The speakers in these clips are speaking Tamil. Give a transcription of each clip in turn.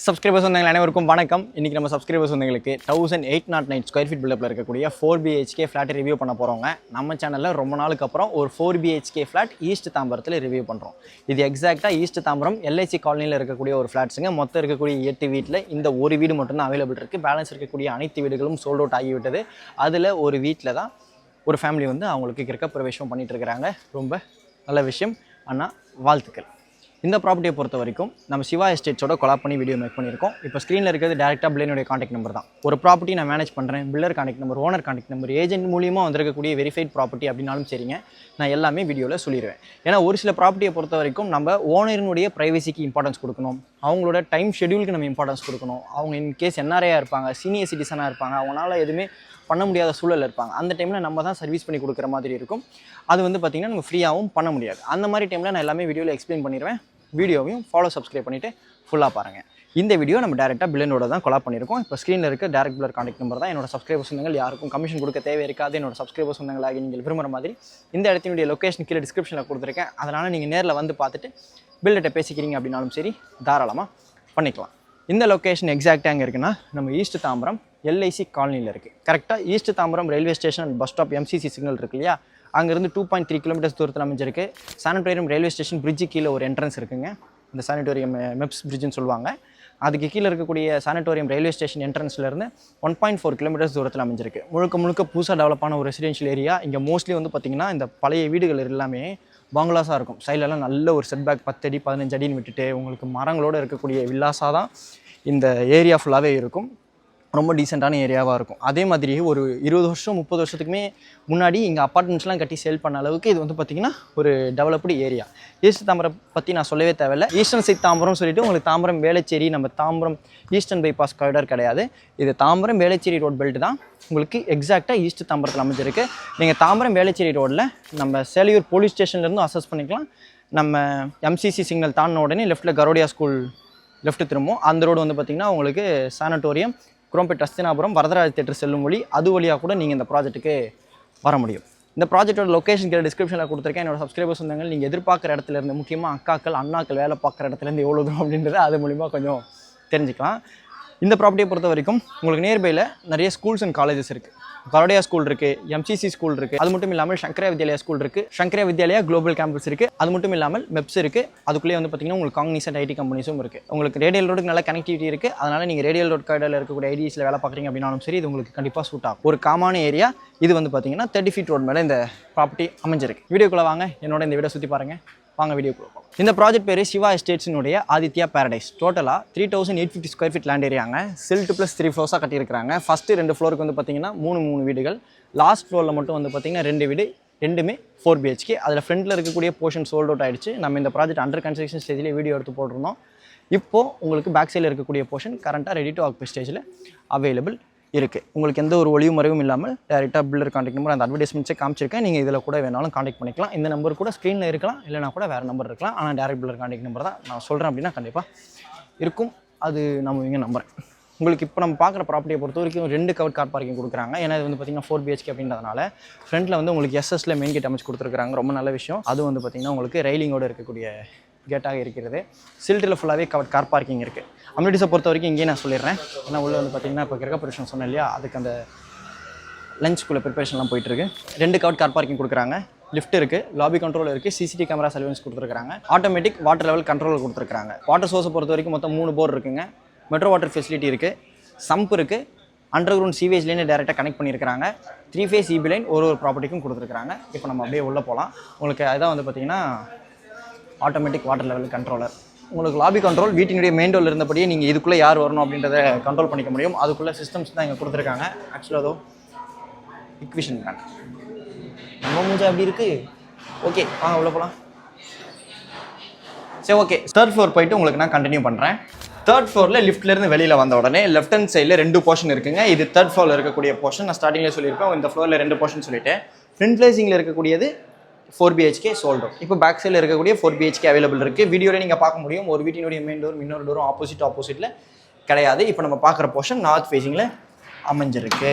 சப்ஸ்கிரைபர்ஸ் வந்தவங்க அனைவருக்கும் வணக்கம். இன்றைக்கி நம்ம சப்ஸ்கிரைபர்ஸ் வந்தவங்களுக்கு 1809 ஸ்கொயர் ஃபீட் பில்டப்பில் இருக்கக்கூடிய 4BHK ஃப்ளாட்டை ரிவ்யூ பண்ண போகிறோங்க. நம்ம சேனலில் ரொம்ப நாளுக்கு அப்புறம் ஒரு 4BHK ஃப்ளாட் ஈஸ்ட் தாம்பரத்தில் ரிவ்யூ பண்ணுறோம். இது எக்ஸாக்டாக ஈஸ்ட் தாம்பரம் LIC காலனியில் இருக்கக்கூடிய ஒரு ஃப்ளாட்ஸுங்க. மொத்தம் இருக்கக்கூடிய 8 வீட்டில் இந்த ஒரு வீடு மட்டும்தான் அவைலபிள் இருக்குது. பேலன்ஸ் இருக்கக்கூடிய அனைத்து வீடுகளும் சோல்ட் அவுட் ஆகிவிட்டது. அதில் ஒரு வீட்டில் தான் ஒரு ஃபேமிலி வந்து அவங்களுக்கு கிரக பிரவேசம் பண்ணிகிட்டு இருக்கிறாங்க. ரொம்ப நல்ல விஷயம் அண்ணா, வாழ்த்துக்கள். இந்த ப்ராப்பர்ட்டியை பொறுத்த வரைக்கும் நம்ம சிவா எஸ்டேட்ஸோட கொலாப் பண்ணி வீடியோ மேக் பண்ணியிருக்கோம். இப்போ ஸ்க்ரீனில் இருக்கிறது டேரெக்டாக பில்டருடைய கான்டாக்ட் நம்பர் தான். ஒரு ப்ராப்பர்ட்டி நான் மேனேஜ் பண்ணுறேன், builder contact number, owner contact number, agent மூலியமாக வந்திருக்கக்கூடிய வெரிஃபைட் ப்ராப்பர்ட்டி அப்படின்னாலும் சரிங்க, நான் எல்லாமே வீடியோவில் சொல்லிடுவேன். ஏன்னா ஒரு சில ப்ராப்பர்ட்டியை பொறுத்த வரைக்கும் நம்ம ஓனரினுடைய ப்ரைவசிக்கு இம்பார்ட்டன்ஸ் கொடுக்கணும், அவங்களோட டைம் ஷெடியூலுக்கு நம்ம இம்பார்ட்டன்ஸ் கொடுக்கணும். அவங்க இன்கேஸ் NRA இருப்பாங்க, சீனியர் சிட்டிசனாக இருப்பாங்க, அவங்களால எதுவுமே பண்ண முடியாத சூழல் இருப்பாங்க. அந்த டைமில் நம்ம தான் சர்வீஸ் பண்ணி கொடுக்குற மாதிரி இருக்கும். அது வந்து பார்த்திங்கன்னா நம்ம ஃப்ரீயாகவும் பண்ண முடியாது. அந்த மாதிரி டைமில் நான் எல்லாமே வீடியோவில் எக்ஸ்பிளைன் பண்ணிடுவேன். வீடியோவையும் ஃபாலோ சப்ஸ்கிரைப் பண்ணிவிட்டு ஃபுல்லாக பாருங்கள். இந்த வீடியோ நம்ம டேரெக்டாக பில்லனோட தான் கொலாப் பண்ணியிருக்கோம். இப்போ ஸ்க்ரீனில் இருக்க டேரக்ட் பில்லர் கான்டாக்ட் நம்பர் தான். என்னோட சப்ஸ்கிரைபர்ஸ் சொந்தங்கள் யாருக்கும் கமிஷன் கொடுக்க தேவை இருக்காது. என்னோட சப்ஸ்கிரைபர்ஸ் சொந்தங்களாகி நீங்கள் விரும்புகிற மாதிரி இந்த இடத்தினுடைய லொக்கேஷன் கீழே டிஸ்கிரிப்ஷனில் கொடுத்துருக்கேன். அதனால் நீங்கள் நேரில் வந்து பார்த்துட்டு பில்டர்கிட்ட பேசிக்கிறீங்க அப்படின்னாலும் சரி, தாராளமாக பண்ணிக்கலாம். இந்த லொக்கேஷன் எக்ஸாக்டாக எங்கே இருக்குன்னா, நம்ம ஈஸ்ட் தாம்பரம் LIC காலனியில் இருக்குது. கரெக்டாக east Tambaram railway station and bus stop MCC signal இருக்கு இல்லையா, அங்கேருந்து 2.3 கிலோமீட்டர்ஸ் தூரத்தில் அமைஞ்சிருக்கு. சானிட்டோரியம் ரயில்வே ஸ்டேஷன் பிரிட்ஜு கீழே ஒரு என்ட்ரன்ஸ் இருக்குங்க. இந்த சானிட்டோரியம் மெப்ஸ் பிரிட்ஜுன்னு சொல்லுவாங்க. அதுக்கு கீழே இருக்கக்கூடிய சானிட்டோரியம் ரயில்வே ஸ்டேஷன் என்ட்ரன்ஸ்லேருந்து 1.4 கிலோமீட்டர்ஸ் தூரத்தில் அமைஞ்சிருக்கு. முழுக்க புதுசாக டெவலப்பான ஒரு ரெசிடென்ஷியல் ஏரியா. இங்கே மோஸ்ட்லி வந்து பார்த்திங்கன்னா இந்த பழைய வீடுகள் எல்லாமே பங்களாஸாக இருக்கும். சைட்லலாம் நல்ல ஒரு செட்பேக் 10 அடி 15 அடின்னு விட்டுட்டு உங்களுக்கு மரங்களோடு இருக்கக்கூடிய வில்லாஸாக தான் இந்த ஏரியா ஃபுல்லாகவே இருக்கும். ரொம்ப டீசெண்டான ஏரியாவாக இருக்கும். அதே மாதிரி ஒரு 20 வருஷம் 30 வருஷத்துக்குமே முன்னாடி இங்கே அப்பார்ட்மெண்ட்ஸ்லாம் கட்டி சேல் பண்ண அளவுக்கு இது வந்து பார்த்திங்கன்னா ஒரு டெவலப்டு ஏரியா. ஈஸ்ட் தாம்பரம் பற்றி நான் சொல்லவே தேவையில்லை. ஈஸ்டர்ன் சைட் தாம்பரம் சொல்லிவிட்டு உங்களுக்கு தாம்பரம் வேளச்சேரி, நம்ம தாம்பரம் ஈஸ்டர்ன் பைபாஸ் காரிடார் கிடையாது. இது தாம்பரம் வேளச்சேரி ரோட் பெல்ட் தான். உங்களுக்கு எக்ஸாக்டாக ஈஸ்ட் தாம்பரத்தில் அமைஞ்சிருக்கு. நீங்கள் தாம்பரம் வேளச்சேரி ரோட்டில் நம்ம சேலையூர் போலீஸ் ஸ்டேஷன்லேருந்து அசஸ் பண்ணிக்கலாம். நம்ம MCC சிக்னல் தாண்டின உடனே லெஃப்ட்டில் கரோடியா ஸ்கூல் லெஃப்ட்டு திரும்பும். அந்த ரோடு வந்து பார்த்திங்கன்னா உங்களுக்கு சானட்டோரியம், குரோம்பேட், அஸ்தினாபுரம், வரதராஜ தேட்டர் செல்லும் வழி, அது வழியாக கூட நீங்கள் இந்த ப்ராஜெக்ட்டுக்கு வர முடியும். இந்த ப்ராஜெக்டோட லொக்கேஷன் கீழே டிஸ்கிரிப்ஷனில் கொடுத்துருக்கேன். என்னோட சப்ஸ்கிரைபர்ஸ் வந்தாங்க, நீங்கள் எதிர்பார்க்குற இடத்துலேருந்து, முக்கியமாக அக்காக்கள் அண்ணாக்கள் வேலை பார்க்குற இடத்துலேருந்து எவ்வளோ தூரம் அப்படின்றத அது மூலிமா கொஞ்சம் தெரிஞ்சுக்கலாம். இந்த ப்ராப்பர்ட்டியை பொறுத்த வரைக்கும் உங்களுக்கு நியர்பையில் நிறைய ஸ்கூல்ஸ் அண்ட் காலேஜஸ் இருக்குது. கரோடியா ஸ்கூல் இருக்குது, MCC ஸ்கூல் இருக்குது. அது மட்டும் இல்லாமல் சங்கரா வித்யாலயா ஸ்கூல் இருக்குது, சங்கரா வித்யாலயா குளோபல் கேம்பஸ் இருக்குது. அது மட்டும் இல்லாமல் மெப்ஸ் இருக்குது. அதுக்குள்ளேயே வந்து பார்த்திங்கன்னா உங்களுக்கு காக்னிசன்ட் IT கம்பெனிஸும் இருக்குது. உங்களுக்கு ரேடியல் ரோடுக்கு நல்ல கனெக்டிவிட்டி இருக்குது. அதனால் நீங்கள் ரேடியல் ரோட் கார்டில் இருக்கக்கூடிய IDSல வேலை பார்க்குறீங்க அப்படின்னாலும் சரி, இது உங்களுக்கு கண்டிப்பாக சூட் ஆகும். ஒரு காமான ஏரியா இது. வந்து பார்த்திங்கன்னா 30 ஃபீட் ரோட் மேலே இந்த ப்ராப்பர்ட்டி அமைஞ்சிருக்கு. வீடியோக்குள்ளே வாங்க, என்னோட இந்த வீடியோ சுற்றி பாருங்கள். வாங்க வீடியோக்குள்ளே போகலாம். இந்த ப்ராஜெக்ட் பேர் சிவா எஸ்டேட்ஸினுடைய ஆதித்யா பேரடைஸ். டோட்டலாக 3850 ஸ்கொயர் ஃபீட் லேண்ட் ஏரியாங்க. சில்ட் ப்ளஸ் 3 ஃப்ளோர்ஸாக கட்டியிருக்கிறாங்க. ஃபஸ்ட்டு 2 ஃப்ளோருக்கு வந்து பார்த்திங்கன்னா 3 வீடுகள். லாஸ்ட் ஃப்ளோரில் மட்டும் வந்து பார்த்திங்கன்னா 2 வீடு, ரெண்டுமே 4BHK. அதில் ஃப்ரண்ட்டில் இருக்கக்கூடிய போர்ஷன் சோல்ட் அவுட் ஆகிடுச்சு. நம்ம இந்த ப்ராஜெக்ட் அண்டர் கன்ஸ்ட்ரக்ஷன் ஸ்டேஜ்லேயே வீடியோ எடுத்து போட்டிருந்தோம். இப்போது உங்களுக்கு பேக் சைடில் இருக்கக்கூடிய போர்ஷன் கரண்ட்டாக ரெடி டு ஆக்குபை ஸ்டேஜில் அவைலபிள் இருக்குது. உங்களுக்கு எந்த ஒரு ஒளிவு மறைவும் இல்லாமல் டேரெக்டாக பில்லர் கான்டாக்ட் நம்பர் அந்த அட்வர்டைஸ்மெண்ட்ஸே காமிச்சிருக்கேன். நீங்கள் இதில் கூட வேணாலும் கான்டாக்ட் பண்ணிக்கலாம். இந்த நம்பர் கூட ஸ்க்ரீனில் இருக்கலாம், இல்லைனா கூட வேறு நம்பர் இருக்கலாம். ஆனால் டேரெக்ட் பில்லர் கான்டாக்ட் நம்பர் தான் நான் சொல்கிறேன் அப்படின்னா கண்டிப்பாக இருக்கும். அது நம்ம இங்கே நம்புறேன். உங்களுக்கு இப்போ நம்ம பார்க்குற ப்ராப்பர்ட்டியை பொறுத்த வரைக்கும் 2 கவர் கார் பார்க்கிங் கொடுக்குறாங்க. ஏன்னா இது வந்து பார்த்திங்கன்னா 4BHK அப்படின்றதுனால ஃப்ரண்ட்டில் வந்து உங்களுக்கு SSல மெயின் கேட் அமைச்சு கொடுத்துருக்காங்க. ரொம்ப நல்ல விஷயம். அது வந்து பார்த்திங்கன்னா உங்களுக்கு ரெயிலிங்கோடு இருக்கக்கூடிய கேட்டாக இருக்கிறது. சில்ட்டில் ஃபுல்லாகவே கவர் கார் பார்க்கிங் இருக்குது. அம்யூனிட்டிஸை பொறுத்த வரைக்கும் இங்கேயே நான் சொல்லிடுறேன். ஏன்னா உள்ளே வந்து பார்த்திங்கன்னா இப்போ கிரக பிரவேசம் சொன்னேன் இல்லையா, அதுக்கு அந்த லஞ்சுக்குள்ளே ப்ரிப்பரேஷன்லாம் போயிட்டுருக்கு. 2 கவர் கார் பார்க்கிங் கொடுக்குறாங்க. லிஃப்ட் இருக்குது, லாபி கண்ட்ரோல் இருக்குது, CCTV கேமரா சர்வீஸ் கொடுத்துருக்காங்க. ஆட்டோமேட்டிக் வாட்டர் லெவல் கண்ட்ரோல் கொடுத்துருக்காங்க. வாட்டர் சோர்ஸை பொறுத்த வரைக்கும் மொத்தம் 3 போர் இருக்குங்க. மெட்ரோ வாட்டர் ஃபெசிலிட்டி இருக்குது, சம்ப் இருக்குது, அண்டர் கிரவுண்ட் சீவேஜ் லைனை டேரெக்டாக கனெக்ட் பண்ணியிருக்காங்க. 3 ஃபேஸ் EB லைன் ஒரு ப்ராப்பர்ட்டிக்கும் கொடுத்துருக்காங்க. இப்போ நம்ம அப்படியே உள்ளே போகலாம். உங்களுக்கு அதான் வந்து பார்த்திங்கன்னா ஆட்டோமேட்டிக் வாட்டர் லெவல் கண்ட்ரோலர். உங்களுக்கு லாபி கண்ட்ரோல் வீட்டினுடைய மெயின் டோரில் இருந்தபடியே நீங்கள் இதுக்குள்ளே யார் வரணும் அப்படின்றத கண்ட்ரோல் பண்ணிக்க முடியும். அதுக்குள்ளே சிஸ்டம்ஸ் தான் இங்கே கொடுத்துருக்காங்க. ஆக்சுவலாக அதோ இக்விஷன் பிளான் நம்ம மூஞ்சா அப்படி இருக்குது. ஓகே, வாங்க உள்ளே போகலாம். சரி, ஓகே. 3rd ஃப்ளோர் போயிட்டு உங்களுக்கு நான் கண்டினியூ பண்ணுறேன். 3rd ஃப்ளோரில் லிஃப்ட்லேருந்து வெளியில் வந்த உடனே லெஃப்ட் ஹேண்ட் சைடில் 2 போர்ஷன் இருக்குங்க. இது 3rd ஃப்ளோரில் இருக்கக்கூடிய போர்ஷன். நான் ஸ்டார்டிங்கில் சொல்லியிருப்பேன் இந்த ஃப்ளோரில் 2 போர்ஷன் சொல்லிவிட்டு. ஃப்ரண்ட் ஃபேசிங்கில் இருக்கக்கூடியது 4BHK சோல்ட் அவுட். இப்போ பேக் சைடில் இருக்கக்கூடிய 4BHK அவைலபிள் இருக்குது. வீடியோவில் நீங்கள் பார்க்க முடியும். ஒரு வீட்டினுடைய மெயின் டோர் இன்னொரு டோரும் ஆப்போசிட்டில் கிடையாது. இப்போ நம்ம பார்க்குற போர்ஷன் நார்த் ஃபேசிங்கில் அமைஞ்சிருக்கு.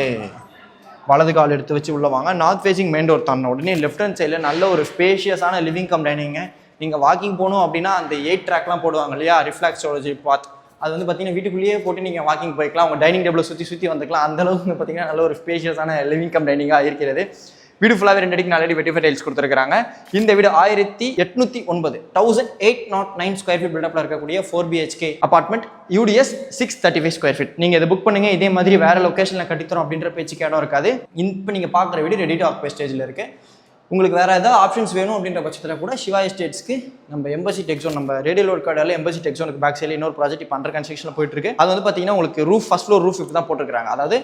வலது கால் எடுத்து வச்சு உள்ளே வாங்க. நார்த் ஃபேசிங் மெயின் டோர் தாண்டின உடனே லெஃப்ட் ஹேண்ட் சைடில் நல்ல ஒரு ஸ்பேஷியஸான லிவிங் கம் டைனிங்க. நீங்கள் வாக்கிங் போகணும் அப்படின்னா அந்த 8 ட்ராக்லாம் போடுவாங்க இல்லையா, ரிஃப்ளாக்ஸாலஜி பாத், அது வந்து பார்த்தீங்கன்னா வீட்டுக்குள்ளேயே போட்டு நீங்கள் வாக்கிங் போய்க்கலாம், உங்கள் டைனிங் டேபிளை சுற்றி வந்துக்கலாம். அந்தளவுக்கு வந்து பார்த்தீங்கன்னா நல்ல ஒரு ஸ்பேஷியஸான லிவிங் கம் டைனிங்காக இருக்கிறது. வீடு ஃபுல்லாகவே 2 அடிக்கு 4 அடி வெட்டிஃபை டைல்ஸ் கொடுத்துருக்காங்க. இந்த வீடு 1809 1809 ஸ்கொயர் ஃபீட் பில்டப்பில் இருக்கக்கூடிய 4 BHK apartment, UDS 635 square feet. நீங்கள் இதை புக் பண்ணுங்க. இதே மாதிரி வேறு லொக்கேஷனில் கட்டித்தரோம் அப்படின்ற பேச்சுக்கு இடம் இருக்காது. இப்போ நீங்கள் பார்க்குற வீடு ரெடி டு ஆக்குபை ஸ்டேஜில் இருக்குது. உங்களுக்கு வேறு ஏதாவது ஆப்ஷன்ஸ் வேணும் அப்படின்ற பட்சத்தில் கூட சிவா எஸ்டேட்ஸ்க்கு நம்ம எம்பசி டெக் ஜோன், நம்ம ரேடியல் ரோட் கார்டால எம்பசி டெக் ஜோனுக்கு பேக் சைடில் இன்னொரு ப்ராஜெக்ட் இப்போ அண்டர் கன்ஸ்ட்ரக்ஷனில் போயிட்டு இருக்கு. அது வந்து பார்த்தீங்கன்னா உங்களுக்கு ரூஃப் ஃபர்ஸ்ட் ஃப்ளோர் ரூஃப் இப்போ தான் போட்டிருக்காங்க. அதாவது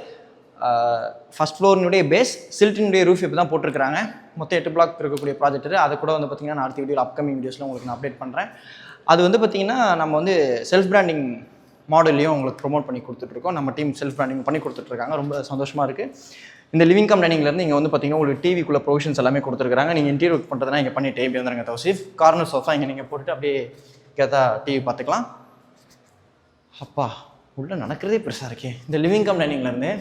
ஃபர்ஸ்ட் ஃப்ளோரினுடைய பேஸ் சில்ட்டினுடைய ரூஃப் இப்போ தான் போட்டிருக்காங்க. மொத்தம் 8 பிளாக் இருக்கக்கூடிய ப்ராஜெக்ட். அதை கூட வந்து பார்த்தீங்கன்னா நான் அடுத்த வீடியோவில் அப்கமிங் வீடியோஸில் உங்களுக்கு நான் அப்டேட் பண்ணுறேன். அது வந்து பார்த்தீங்கன்னா நம்ம வந்து செல்ஃப் பிராண்டிங் மாடல்லையும் உங்களுக்கு ப்ரொமோட் பண்ணி கொடுத்துட்ருக்கோம். நம்ம டீம் செல்ஃப் பிராண்டிங் பண்ணி கொடுத்துட்ருக்காங்க. ரொம்ப சந்தோஷமாக இருக்குது. இந்த லிவிங் கம் டைனிங்லேருந்து இங்கே வந்து பார்த்தீங்கன்னா உங்களுக்கு டிவிக்குள்ளே ப்ரொவிஷன்ஸ் எல்லாமே கொடுத்துருக்காங்க. நீங்கள் இன்டீரியர் ஒர்க் பண்ணுறதுனா இங்கே பண்ணிட்டு இப்படி வந்துருங்க தௌசிஃப். கார்னர் சோஃபா இங்கே நீங்கள் போட்டுட்டு அப்படியே கேட்டா டிவி பார்த்துக்கலாம். அப்பா உள்ளே நடக்கிறதே பெருசாக இருக்கே. இந்த லிவிங் கம் டைனிங்லேருந்து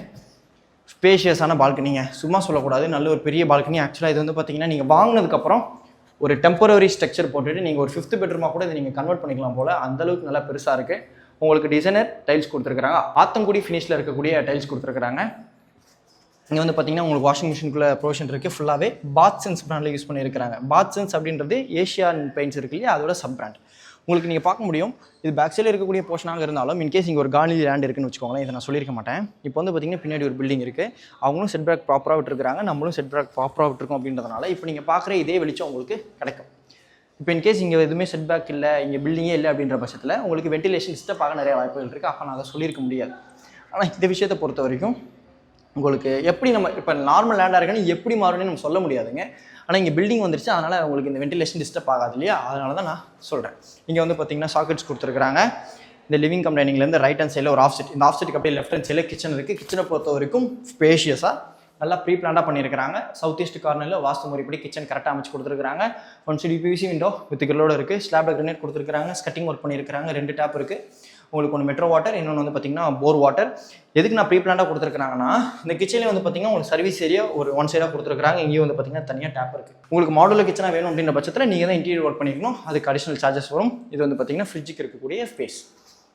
ஸ்பேஷியஸான பால்கனிங்க, சும்மா சொல்லக்கூடாது, நல்ல ஒரு பெரிய பால்கனி. ஆக்சுவலாக இது வந்து பார்த்தீங்கன்னா நீங்கள் வாங்கினதுக்கப்புறம் ஒரு டெம்பரரி ஸ்ட்ரக்சர் போட்டுட்டு நீங்கள் ஒரு 5th பெட்ரூமாக கூட இதை நீங்கள் கன்வெர்ட் பண்ணிக்கலாம் போல். அந்தளவுக்கு நல்லா பெருசாக இருக்குது. உங்களுக்கு டிசைனர் டைல்ஸ் கொடுத்துருக்காங்க. ஆத்தங்குடி ஃபினிஷில் இருக்கக்கூடிய டைல்ஸ் கொடுத்துருக்காங்க. இங்கே வந்து பார்த்தீங்கன்னா உங்களுக்கு வாஷிங் மிஷினுக்குள்ள ப்ரொவிஷன் இருக்குது. ஃபுல்லாகவே பாத்சென்ஸ் பிராண்டில் யூஸ் பண்ணியிருக்காங்க. பாத்சென்ஸ் அப்படின்றது ஏஷியன் பெயிண்ட்ஸ் இருக்கு இல்லையா, அதோட சப் பிராண்ட். உங்களுக்கு நீங்கள் பார்க்க முடியும். இது பேக் சைடில் இருக்கக்கூடிய போர்ஷனாக இருந்தாலும் இன்கேஸ் இங்கே ஒரு காலி லேண்ட் இருக்குன்னு வச்சுக்கோங்களேன், இதை நான் சொல்லியிருக்க மாட்டேன். இப்போ வந்து பார்த்தீங்கன்னா பின்னாடி ஒரு பில்டிங் இருக்குது. அவங்களும் செட் பேக் ப்ராப்பராக விட்டுருக்காங்க, நம்மளும் செட் பேக் ப்ராப்பராக விட்டுருக்கோம். அப்படின்றதுனால இப்போ நீங்கள் பார்க்குற இதே வெளிச்சம் உங்களுக்கு கிடைக்கும். இப்போ இன்கேஸ் இங்கே எதுவுமே செட் பேக் இல்லை, இங்கே பில்டிங்கே இல்லை அப்படின்ற பட்சத்தில் உங்களுக்கு வென்டிலேஷன் டிஸ்டர்ப் ஆக நிறைய வாய்ப்புகள் இருக்குது. அப்போ நான் அதை சொல்லியிருக்க முடியாது. ஆனால் இந்த விஷயத்தை பொறுத்த வரைக்கும் உங்களுக்கு எப்படி நம்ம இப்போ நார்மல் லேண்டாக இருக்குன்னு எப்படி மாறும்னு நம்ம சொல்ல முடியாதுங்க. ஆனால் இங்கே பில்டிங் வந்துருச்சு, அதனால் உங்களுக்கு இந்த வென்டிலேஷன் டிஸ்டர்ப் ஆகாது இல்லையா, அதனால தான் நான் சொல்கிறேன். இங்கே வந்து பார்த்தீங்கன்னா சாக்கெட்ஸ் கொடுத்துருக்காங்க. இந்த லிவிங் கம் டைனிங்லேருந்து ரைட் ஹேண்ட் சைடில் ஒரு ஆஃப் செட், இந்த ஆஃப் செட்டுக்கு அப்படியே லெஃப்ட் ஹேண்ட் சைடில் கிச்சன் இருக்குது. கிச்சனை பொறுத்த வரைக்கும் ஸ்பேஷியஸாக நல்லா ப்ரீ பிளானாக பண்ணியிருக்காங்க. சவுத் ஈஸ்ட் கார்னரில் வாஸ்து முறைப்படி கிச்சன் கரெக்டாக அமைச்சு கொடுத்துருக்காங்க. 1 சைடு PVC விண்டோ வித் கிரிலோட இருக்குது. ஸ்லாப்ல கிரனைட் கொடுத்துருக்காங்க. ஸ்கட்டிங் ஒர்க் பண்ணியிருக்காங்க. 2 டேப் இருக்குது. உங்களுக்கு ஒன்று மெட்ரோ வாட்டர், இன்னொன்று வந்து பார்த்தீங்கன்னா போர் வாட்டர். எதுக்கு நான் ப்ரீ பிளானாக கொடுத்துருக்காங்கன்னா, இந்த கிச்சன்லேயே வந்து பார்த்தீங்கன்னா உங்களுக்கு சர்வீஸ் ஏரியா ஒரு 1 சைடாக கொடுத்துருக்காங்க. இங்கேயும் வந்து பார்த்தீங்கன்னா தனியாக டேப் இருக்குது. உங்களுக்கு மாடுலர் கிச்சனாக வேணும் அப்படின்ற பட்சத்தில் நீங்கள் தான் இன்டீரியர் ஒர்க் பண்ணிக்கணும். அதுக்கு அடிஷனல் சார்ஜஸ் வரும். இது வந்து பார்த்தீங்கன்னா ஃப்ரிட்ஜுக்கு இருக்கக்கூடிய ஸ்பேஸ்.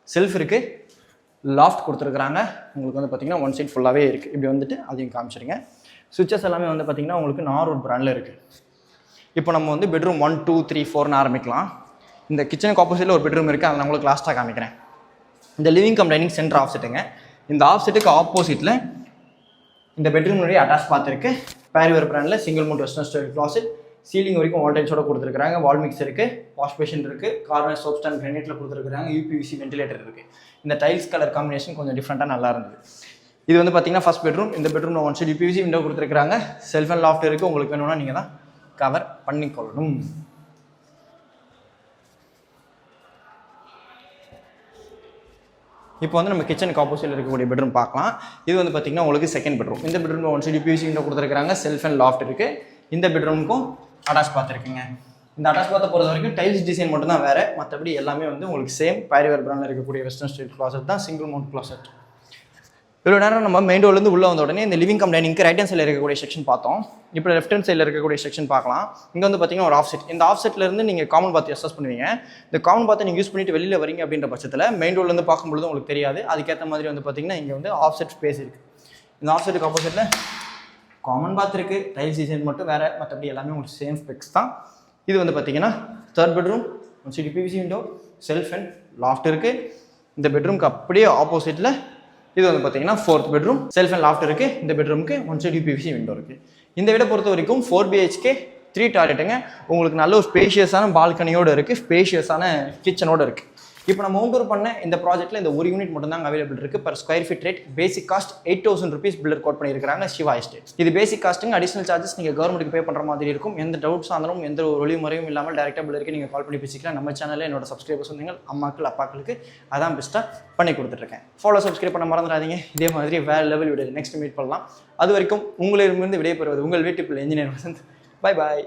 செல்ஃப் இருக்குது. லாஃப்ட் கொடுத்துருக்காங்க. உங்களுக்கு வந்து பார்த்தீங்கன்னா 1 சைட் ஃபுல்லாகவே இருக்குது. இப்படி வந்துட்டு அதையும் காமிச்சிருங்க. சுவிச்சஸ் எல்லாமே வந்து பார்த்தீங்கன்னா உங்களுக்கு நார்வுட் பிராண்டில் இருக்குது. இப்போ நம்ம வந்து பெட்ரூம் 1, 2, 3, 4ன்னு ஆரம்பிக்கலாம். இந்த கிச்சனுக்கு ஆப்போசிட்டில் ஒரு பெட்ரூம் இருக்குது, அதை நான் உங்களுக்கு லாஸ்ட்டாக காமிக்கிறேன். இந்த லிவிங் கம் டைனிங் சென்டர் ஆஃப் செட்டுங்க. இந்த ஆஃப் செட்டுக்கு ஆப்போசிட்டில் இந்த பெட்ரூமுடைய அட்டாச் பார்த்துருக்கு. பேரிவர் பிராண்டில் single mount western style closet. Ceiling வரைக்கும் வால்டைல்ஸோட கொடுத்துருக்காங்க. வால் மிக்ஸ் இருக்குது. வாஷ் பேஷன் இருக்குது. கார்னர் சோப் ஸ்டாண்ட் கிரானைட்டில் கொடுத்துருக்காங்க. UPVC வென்டிலேட்டர் இருக்குது. இந்த டைல்ஸ் கலர் காம்பினேஷன் கொஞ்சம் டிஃப்ரெண்ட்டாக நல்லா இருந்தது. இது வந்து பார்த்தீங்கன்னா ஃபர்ஸ்ட் பெட்ரூம். இந்த பெட்ரூமில் 1 சைடு UPVC விண்டோ கொடுத்துருக்காங்க. செல்ஃப் அண்ட் லாஃப்ட் இருக்குது. உங்களுக்கு வேணும்னா நீங்கள் தான் கவர் பண்ணிக்கொள்ளணும். இப்போ வந்து நம்ம கிச்சனுக்கு ஆப்போசிட்டில் இருக்கக்கூடிய பெட்ரூம் பார்க்கலாம். இது வந்து பார்த்தீங்கன்னா உங்களுக்கு செகண்ட் பெட்ரூம். இந்த பெட்ரூமில் 1 சைடு PVC விண்டோ கொடுத்துருக்காங்க. செல்ஃப் அண்ட் லாஃப்ட் இருக்குது. இந்த பெட்ரூமுக்கும் அட்டாச் பார்த்துருக்குங்க. இந்த அட்டாச் பார்த்த பொறுத்த வரைக்கும் டைல்ஸ் டிசைன் மட்டும் தான் வேறு, மற்றபடி எல்லாமே வந்து உங்களுக்கு சேம் பேரிவர் பிராண்டில் இருக்கக்கூடிய வெஸ்டர்ன் ஸ்டைல் கிளாசெட் தான், சிங்கிள் மவுண்ட் கிளாசெட். இவ்வளோ நேரம் நம்ம மெயின் டோர்லேருந்து உள்ளே வந்த உடனே இந்த லிவிங் கம் டைனிங்க்கு ரைட் ஹேண்ட் சைடில் இருக்கக்கூடிய செக்ஷன் பார்த்தோம். இப்போ லெஃப்ட் ஹேண்ட் சைடில் இருக்கக்கூடிய செக்ஷன் பார்க்கலாம். இங்கே வந்து பார்த்தீங்கன்னா ஒரு ஆஃப் செட். இந்த ஆஃப் செட்லேருந்து நீங்கள் காமன் பாத் அசஸ் பண்ணுவீங்க. இந்த காமன் பாத்தை நீங்கள் யூஸ் பண்ணிட்டு வெளியில் வரீங்க அப்படின்ற பட்சத்தில் மெயின் டோர்லேருந்து பார்க்கும்பொழுது உங்களுக்கு தெரியாது. அதுக்கேற்ற மாதிரி வந்து பார்த்தீங்கன்னா இங்கே வந்து ஆஃப் செட் ஸ்பேஸ் இருக்குது. இந்த ஆஃப் செட்டுக்கு ஆப்போசிட்டில் காமன் பாத் இருக்குது. டைல்ஸ் டிசைன் மட்டும் வேறு, மற்றபடி எல்லாமே உங்களுக்கு சேம் ஸ்பெக்ஸ் தான். இது வந்து பார்த்தீங்கன்னா third bedroom. 1 side PVC window, self and loft இருக்குது. இந்த பெட்ரூம்க்கு அப்படியே ஆப்போசிட்டில் இது வந்து பார்த்தீங்கன்னா 4th bedroom. Self and loft இருக்குது. இந்த பெட்ரூமுக்கு 1 சைடு UPVC விண்டோ இருக்குது. இந்த வீடை பொறுத்த வரைக்கும் 4 BHK 3 டாய்லெட்டுங்க. உங்களுக்கு நல்ல ஒரு ஸ்பேஷியஸான பால்கனியோடு இருக்குது. ஸ்பேஷியஸான கிச்சனோடு இருக்குது. இப்போ நம்ம ஹோம் டூர் பண்ண இந்த ப்ராஜெக்ட்டில் இந்த ஒரு யூனிட் மட்டும் தான் அவைலபிள் இருக்குது. பர் ஸ்கொயர் ஃபீட் ரேட் பேசிக் காஸ்ட் 8000 rupees பில்டர் கோட் பண்ணியிருக்காங்க சிவா எஸ்டேட்ஸ். இது பேசிக் காஸ்ட்டுங்க. அடிஷனல் சார்ஜஸ் நீங்கள் கவர்மெண்ட்டுக்கு பே பண்ணுற மாதிரி இருக்கும். எந்த டவுட்ஸாக இருந்தாலும் எந்த ஒரு ஒளி முறையும் இல்லாமல் டேரெக்டாக பில்டருக்கு நீங்கள் கால் பண்ணி பேசிக்கலாம். நம்ம சேனலில் என்னோட சப்ஸ்கிரைபர்ஸ் வந்தீங்க அம்மாக்கள் அப்பாக்களுக்கு அதான் பெஸ்ட்டாக பண்ணி கொடுத்துட்ருக்கேன். ஃபாலோ சப்ஸ்கிரைப் பண்ண மறந்துடாதீங்க. இதே மாதிரி வேறு லெவல் வீடியோ நெக்ஸ்ட் மீட் பண்ணலாம். அது வரைக்கும் உங்களிடமிருந்து விடைபெறுவது உங்கள் வீட்டு பிள்ளை இன்ஜினியர் வசந்த். Bye bye.